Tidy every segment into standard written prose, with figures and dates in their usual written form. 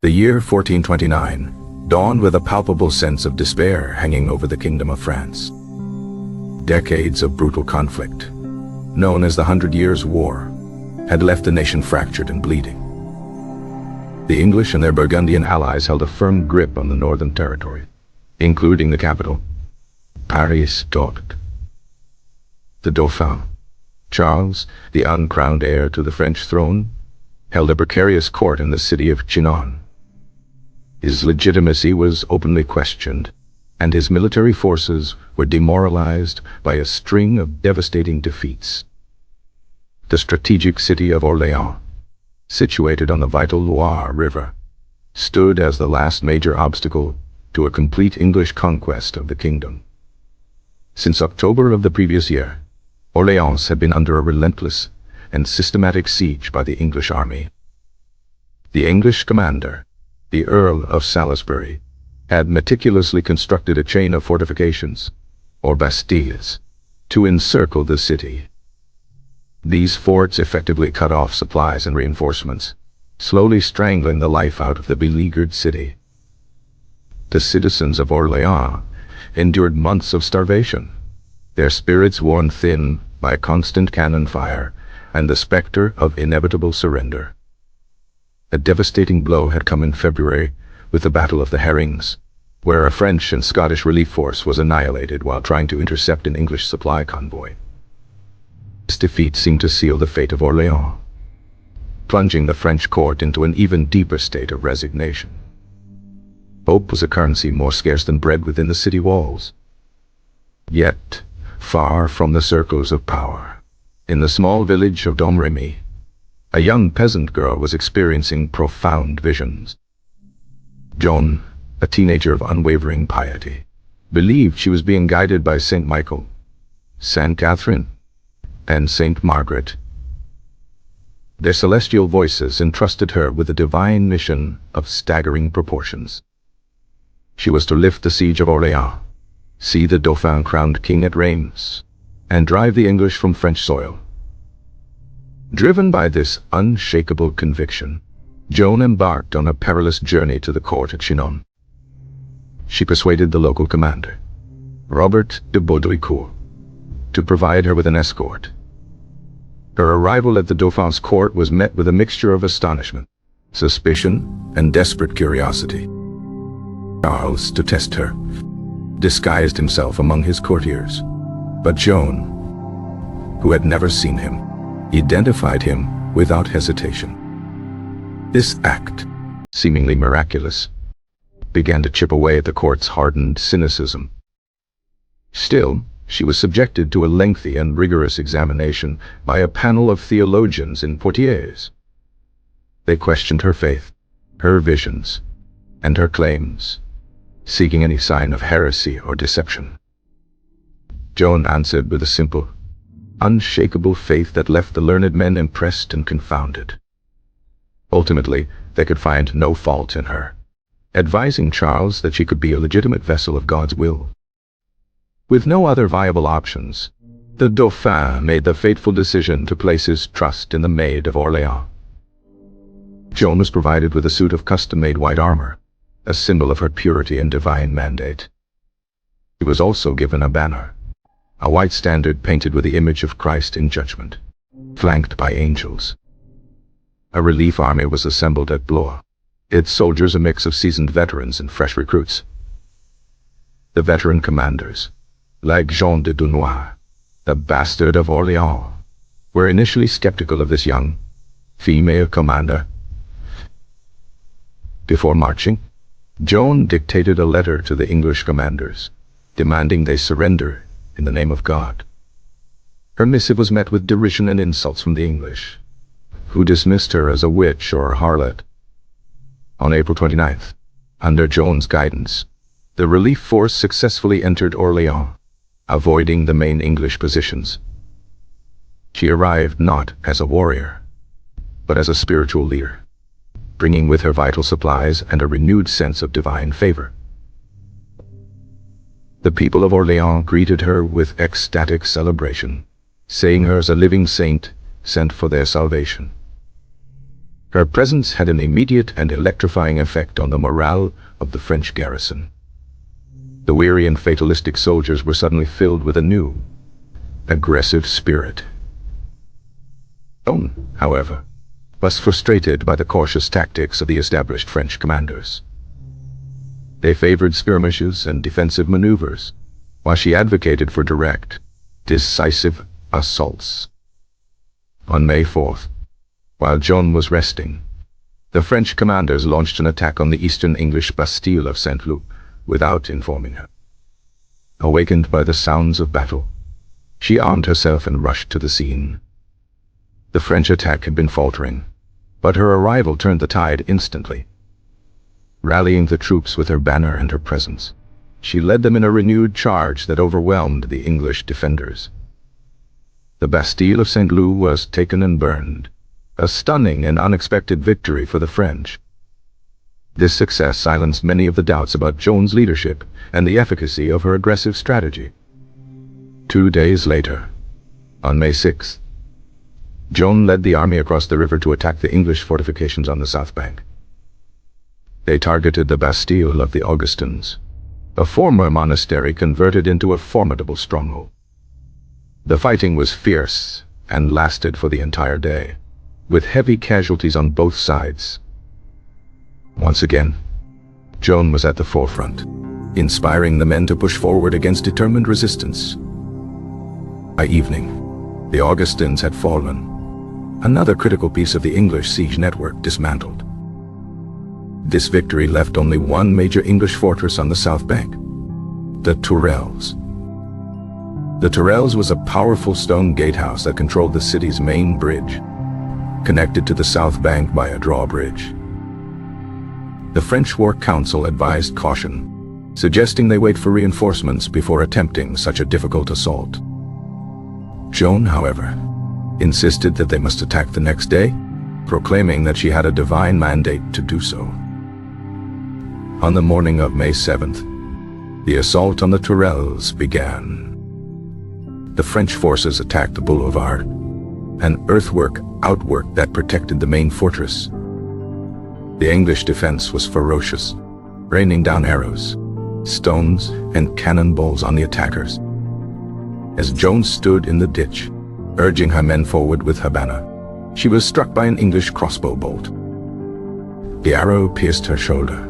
The year 1429 dawned with a palpable sense of despair hanging over the Kingdom of France. Decades of brutal conflict, known as the 100 Years' War, had left the nation fractured and bleeding. The English and their Burgundian allies held a firm grip on the northern territory, including the capital, Paris. The Dauphin, Charles, the uncrowned heir to the French throne, held a precarious court in the city of Chinon. His legitimacy was openly questioned, and his military forces were demoralized by a string of devastating defeats. The strategic city of Orléans, situated on the vital Loire River, stood as the last major obstacle to a complete English conquest of the kingdom. Since October of the previous year, Orléans had been under a relentless and systematic siege by the English army. The English commander, the Earl of Salisbury, had meticulously constructed a chain of fortifications, or bastilles, to encircle the city. These forts effectively cut off supplies and reinforcements, slowly strangling the life out of the beleaguered city. The citizens of Orléans endured months of starvation, their spirits worn thin by constant cannon fire and the specter of inevitable surrender. A devastating blow had come in February with the Battle of the Herrings, where a French and Scottish relief force was annihilated while trying to intercept an English supply convoy. This defeat seemed to seal the fate of Orléans, plunging the French court into an even deeper state of resignation. Hope was a currency more scarce than bread within the city walls. Yet, far from the circles of power, in the small village of Domremy, a young peasant girl was experiencing profound visions. Joan, a teenager of unwavering piety, believed she was being guided by Saint Michael, Saint Catherine, and Saint Margaret. Their celestial voices entrusted her with a divine mission of staggering proportions. She was to lift the siege of Orléans, see the Dauphin crowned king at Reims, and drive the English from French soil. Driven by this unshakable conviction, Joan embarked on a perilous journey to the court at Chinon. She persuaded the local commander, Robert de Baudricourt, to provide her with an escort. Her arrival at the Dauphin's court was met with a mixture of astonishment, suspicion, and desperate curiosity. Charles, to test her, disguised himself among his courtiers, but Joan, who had never seen him, identified him without hesitation. This act, seemingly miraculous, began to chip away at the court's hardened cynicism. Still, she was subjected to a lengthy and rigorous examination by a panel of theologians in Poitiers. They questioned her faith, her visions, and her claims, seeking any sign of heresy or deception. Joan answered with a simple, unshakable faith that left the learned men impressed and confounded. Ultimately, they could find no fault in her, advising Charles that she could be a legitimate vessel of God's will. With no other viable options, the Dauphin made the fateful decision to place his trust in the Maid of Orléans. Joan was provided with a suit of custom-made white armor, a symbol of her purity and divine mandate. She was also given a banner, a white standard painted with the image of Christ in judgment, flanked by angels. A relief army was assembled at Blois, its soldiers a mix of seasoned veterans and fresh recruits. The veteran commanders, like Jean de Dunois, the bastard of Orléans, were initially skeptical of this young, female commander. Before marching, Joan dictated a letter to the English commanders, demanding they surrender in the name of God. Her missive was met with derision and insults from the English, who dismissed her as a witch or harlot. On April 29th, under Joan's guidance, the relief force successfully entered Orléans, avoiding the main English positions. She arrived not as a warrior, but as a spiritual leader, bringing with her vital supplies and a renewed sense of divine favor. The people of Orléans greeted her with ecstatic celebration, saying her as a living saint, sent for their salvation. Her presence had an immediate and electrifying effect on the morale of the French garrison. The weary and fatalistic soldiers were suddenly filled with a new, aggressive spirit. Joan, however, was frustrated by the cautious tactics of the established French commanders. They favored skirmishes and defensive maneuvers, while she advocated for direct, decisive assaults. On May 4th, while Joan was resting, the French commanders launched an attack on the eastern English Bastille of Saint-Lô without informing her. Awakened by the sounds of battle, she armed herself and rushed to the scene. The French attack had been faltering, but her arrival turned the tide instantly. Rallying the troops with her banner and her presence, she led them in a renewed charge that overwhelmed the English defenders. The Bastille of Saint-Lô was taken and burned, a stunning and unexpected victory for the French. This success silenced many of the doubts about Joan's leadership and the efficacy of her aggressive strategy. 2 days later, on May 6th, Joan led the army across the river to attack the English fortifications on the south bank. They targeted the Bastille of the Augustins, a former monastery converted into a formidable stronghold. The fighting was fierce and lasted for the entire day, with heavy casualties on both sides. Once again, Joan was at the forefront, inspiring the men to push forward against determined resistance. By evening, the Augustins had fallen, another critical piece of the English siege network dismantled. This victory left only one major English fortress on the south bank, the Tourelles. The Tourelles was a powerful stone gatehouse that controlled the city's main bridge, connected to the south bank by a drawbridge. The French War Council advised caution, suggesting they wait for reinforcements before attempting such a difficult assault. Joan, however, insisted that they must attack the next day, proclaiming that she had a divine mandate to do so. On the morning of May 7th, the assault on the Tourelles began. The French forces attacked the boulevard, an earthwork outwork that protected the main fortress. The English defense was ferocious, raining down arrows, stones, and cannonballs on the attackers. As Joan stood in the ditch, urging her men forward with her banner, she was struck by an English crossbow bolt. The arrow pierced her shoulder,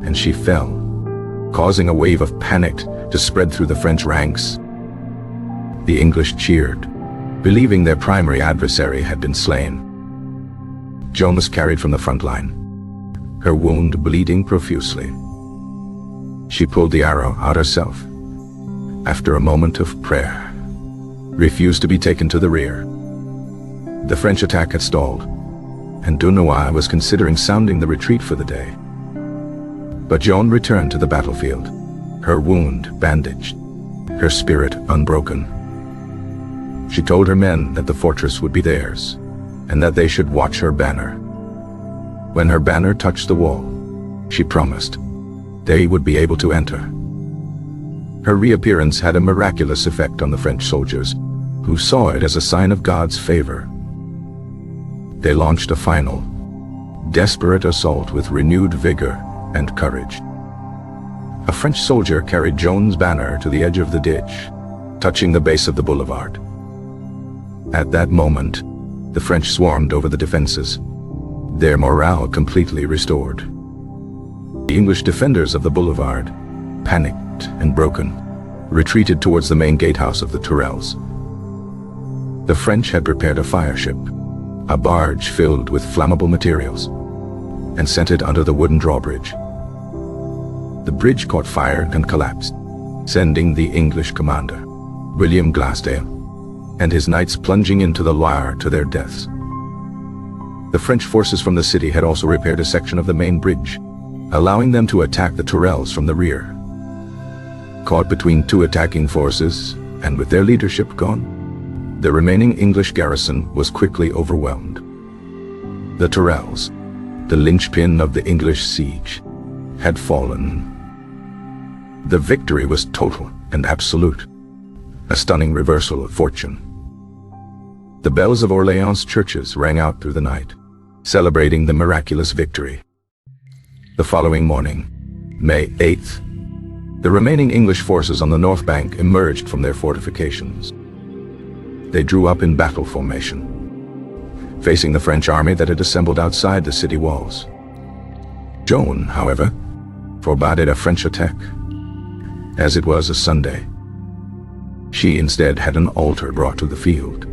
and she fell, causing a wave of panic to spread through the French ranks. The English cheered, believing their primary adversary had been slain. Joan was carried from the front line, her wound bleeding profusely. She pulled the arrow out herself, after a moment of prayer, refused to be taken to the rear. The French attack had stalled, and Dunois was considering sounding the retreat for the day. But Joan returned to the battlefield, her wound bandaged, her spirit unbroken. She told her men that the fortress would be theirs, and that they should watch her banner. When her banner touched the wall, she promised they would be able to enter. Her reappearance had a miraculous effect on the French soldiers, who saw it as a sign of God's favor. They launched a final, desperate assault with renewed vigor and courage. A French soldier carried Joan's banner to the edge of the ditch, touching the base of the boulevard. At that moment, the French swarmed over the defenses, their morale completely restored. The English defenders of the boulevard, panicked and broken, retreated towards the main gatehouse of the Tourelles. The French had prepared a fire ship, a barge filled with flammable materials, and sent it under the wooden drawbridge. The bridge caught fire and collapsed, sending the English commander, William Glasdale, and his knights plunging into the Loire to their deaths. The French forces from the city had also repaired a section of the main bridge, allowing them to attack the Tourelles from the rear. Caught between two attacking forces, and with their leadership gone, the remaining English garrison was quickly overwhelmed. The Tourelles, the linchpin of the English siege, had fallen. The victory was total and absolute, a stunning reversal of fortune. The bells of Orléans churches rang out through the night, celebrating the miraculous victory. The following morning, May 8th, the remaining English forces on the north bank emerged from their fortifications. They drew up in battle formation, facing the French army that had assembled outside the city walls. Joan, however, forbade a French attack, as it was a Sunday. She instead had an altar brought to the field,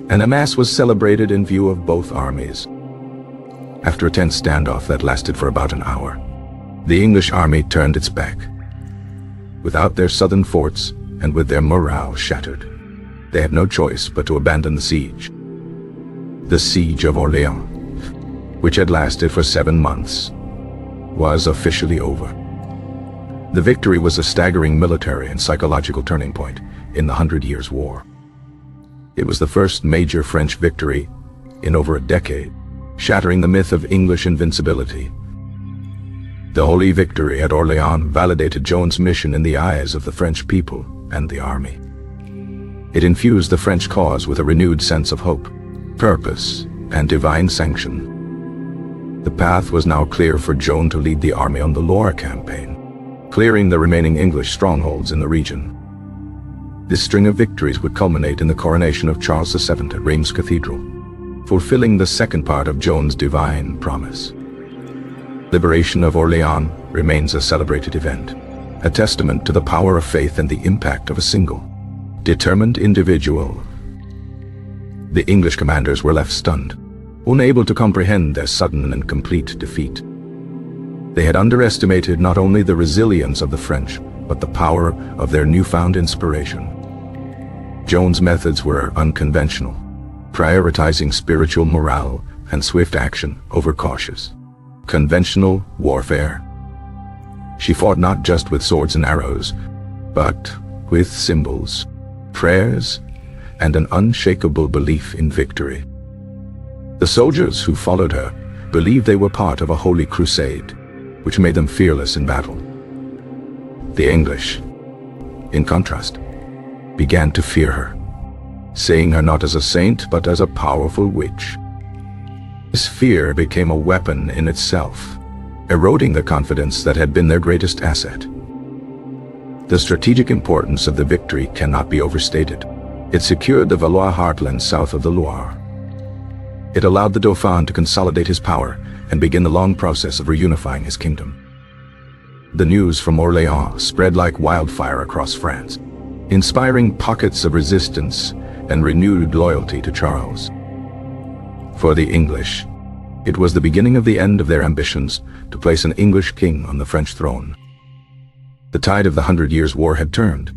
and a mass was celebrated in view of both armies. After a tense standoff that lasted for about an hour, the English army turned its back. Without their southern forts and with their morale shattered, they had no choice but to abandon the siege. The Siege of Orléans, which had lasted for 7 months, was officially over. The victory was a staggering military and psychological turning point in the 100 Years' War. It was the first major French victory in over a decade, shattering the myth of English invincibility. The holy victory at Orléans validated Joan's mission in the eyes of the French people and the army. It infused the French cause with a renewed sense of hope, purpose, and divine sanction. The path was now clear for Joan to lead the army on the Loire campaign, clearing the remaining English strongholds in the region. This string of victories would culminate in the coronation of Charles VII at Reims Cathedral, fulfilling the second part of Joan's divine promise. Liberation of Orléans remains a celebrated event, a testament to the power of faith and the impact of a single, determined individual. The English commanders were left stunned, unable to comprehend their sudden and complete defeat. They had underestimated not only the resilience of the French, but the power of their newfound inspiration. Joan's methods were unconventional, prioritizing spiritual morale and swift action over cautious, conventional warfare. She fought not just with swords and arrows, but with symbols, prayers, and an unshakable belief in victory. The soldiers who followed her believed they were part of a holy crusade, which made them fearless in battle. The English, in contrast, began to fear her, seeing her not as a saint but as a powerful witch. This fear became a weapon in itself, eroding the confidence that had been their greatest asset. The strategic importance of the victory cannot be overstated. It secured the Valois heartland south of the Loire. It allowed the Dauphin to consolidate his power and begin the long process of reunifying his kingdom. The news from Orléans spread like wildfire across France, inspiring pockets of resistance and renewed loyalty to Charles. For the English, it was the beginning of the end of their ambitions to place an English king on the French throne. The tide of the 100 Years' War had turned,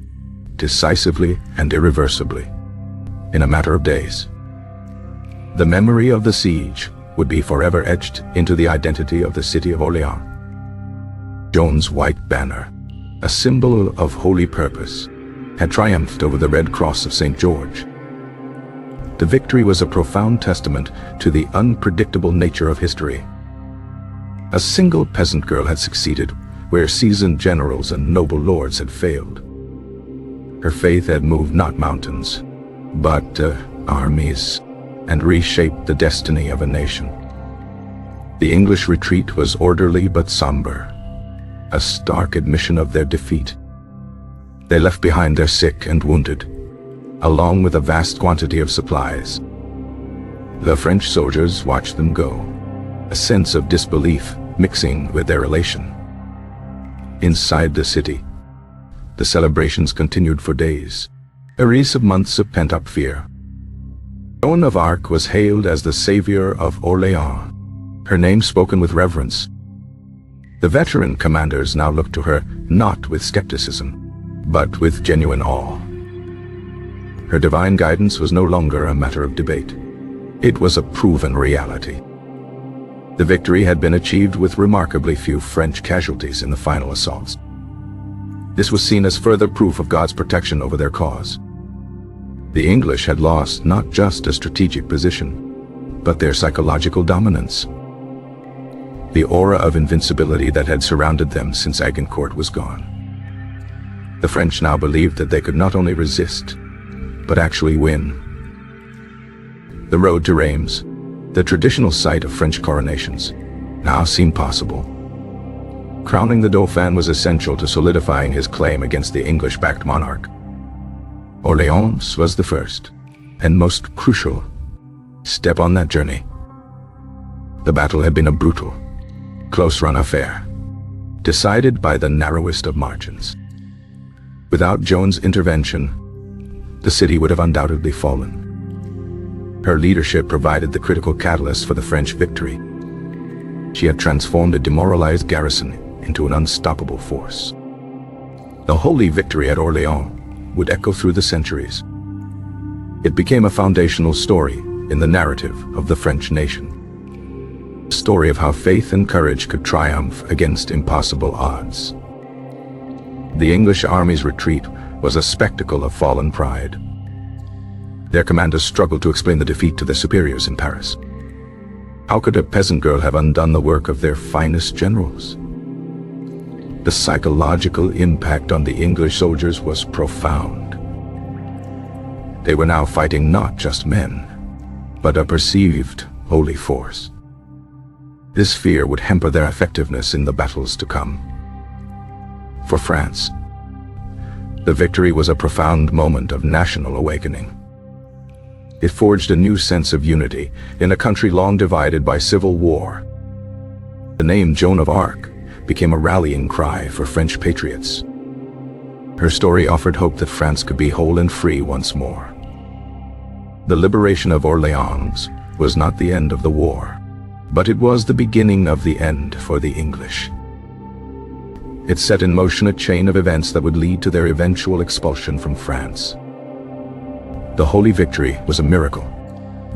decisively and irreversibly, in a matter of days. The memory of the siege would be forever etched into the identity of the city of Orléans. Joan's white banner, a symbol of holy purpose, had triumphed over the Red Cross of St. George. The victory was a profound testament to the unpredictable nature of history. A single peasant girl had succeeded where seasoned generals and noble lords had failed. Her faith had moved not mountains, but armies, and reshaped the destiny of a nation. The English retreat was orderly but somber, a stark admission of their defeat. They left behind their sick and wounded, along with a vast quantity of supplies. The French soldiers watched them go, a sense of disbelief mixing with their elation. Inside the city, the celebrations continued for days, a wreath of months of pent-up fear. Joan of Arc was hailed as the savior of Orléans, her name spoken with reverence. The veteran commanders now looked to her not with skepticism, but with genuine awe. Her divine guidance was no longer a matter of debate. It was a proven reality. The victory had been achieved with remarkably few French casualties in the final assaults. This was seen as further proof of God's protection over their cause. The English had lost not just a strategic position, but their psychological dominance. The aura of invincibility that had surrounded them since Agincourt was gone. The French now believed that they could not only resist, but actually win. The road to Reims, the traditional site of French coronations, now seemed possible. Crowning the Dauphin was essential to solidifying his claim against the English-backed monarch. Orléans was the first, and most crucial, step on that journey. The battle had been a brutal, close-run affair, decided by the narrowest of margins. Without Joan's intervention, the city would have undoubtedly fallen. Her leadership provided the critical catalyst for the French victory. She had transformed a demoralized garrison into an unstoppable force. The holy victory at Orléans would echo through the centuries. It became a foundational story in the narrative of the French nation. A story of how faith and courage could triumph against impossible odds. The English army's retreat was a spectacle of fallen pride. Their commanders struggled to explain the defeat to their superiors in Paris. How could a peasant girl have undone the work of their finest generals? The psychological impact on the English soldiers was profound. They were now fighting not just men, but a perceived holy force. This fear would hamper their effectiveness in the battles to come. For France, the victory was a profound moment of national awakening. It forged a new sense of unity in a country long divided by civil war. The name Joan of Arc became a rallying cry for French patriots. Her story offered hope that France could be whole and free once more. The liberation of Orléans was not the end of the war, but it was the beginning of the end for the English. It set in motion a chain of events that would lead to their eventual expulsion from France. The holy victory was a miracle,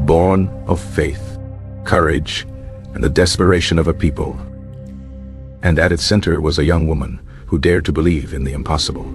born of faith, courage, and the desperation of a people. And at its center was a young woman who dared to believe in the impossible.